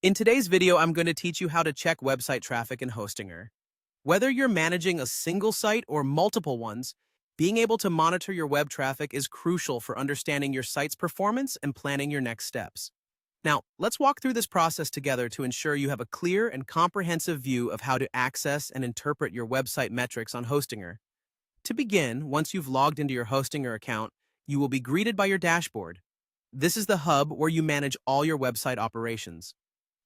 In today's video, I'm going to teach you how to check website traffic in Hostinger. Whether you're managing a single site or multiple ones, being able to monitor your web traffic is crucial for understanding your site's performance and planning your next steps. Now, let's walk through this process together to ensure you have a clear and comprehensive view of how to access and interpret your website metrics on Hostinger. To begin, once you've logged into your Hostinger account, you will be greeted by your dashboard. This is the hub where you manage all your website operations.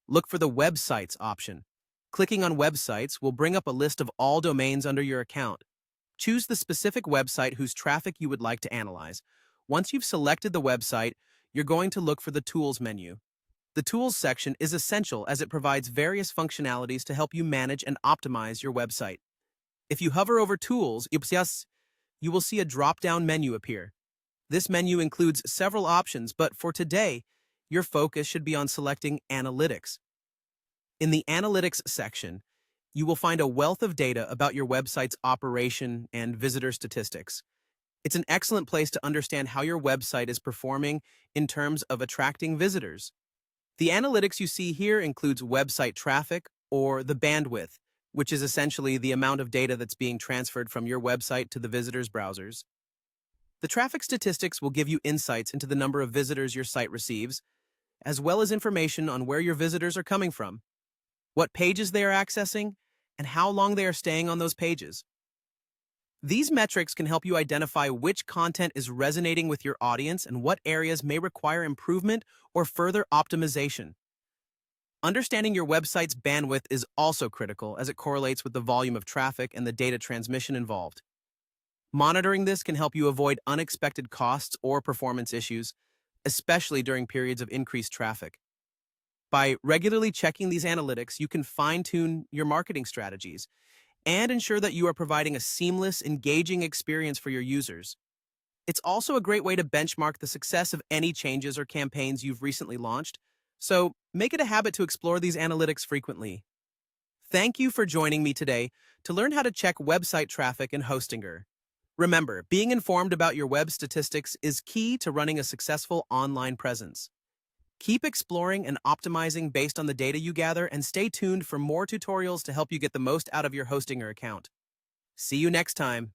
Look for the Websites option. Clicking on Websites will bring up a list of all domains under your account. Choose the specific website whose traffic you would like to analyze. Once you've selected the website, you're going to look for the Tools menu. The Tools section is essential as it provides various functionalities to help you manage and optimize your website. If you hover over Tools, you will see a drop-down menu appear. This menu includes several options, but for today, your focus should be on selecting Analytics. In the Analytics section, you will find a wealth of data about your website's operation and visitor statistics. It's an excellent place to understand how your website is performing in terms of attracting visitors. The analytics you see here includes website traffic, or the bandwidth, which is essentially the amount of data that's being transferred from your website to the visitors' browsers. The traffic statistics will give you insights into the number of visitors your site receives, as well as information on where your visitors are coming from, what pages they are accessing, and how long they are staying on those pages. These metrics can help you identify which content is resonating with your audience and what areas may require improvement or further optimization. Understanding your website's bandwidth is also critical as it correlates with the volume of traffic and the data transmission involved. Monitoring this can help you avoid unexpected costs or performance issues, especially during periods of increased traffic. By regularly checking these analytics, you can fine-tune your marketing strategies and ensure that you are providing a seamless, engaging experience for your users. It's also a great way to benchmark the success of any changes or campaigns you've recently launched, so make it a habit to explore these analytics frequently. Thank you for joining me today to learn how to check website traffic in Hostinger. Remember, being informed about your web statistics is key to running a successful online presence. Keep exploring and optimizing based on the data you gather, and stay tuned for more tutorials to help you get the most out of your Hostinger account. See you next time.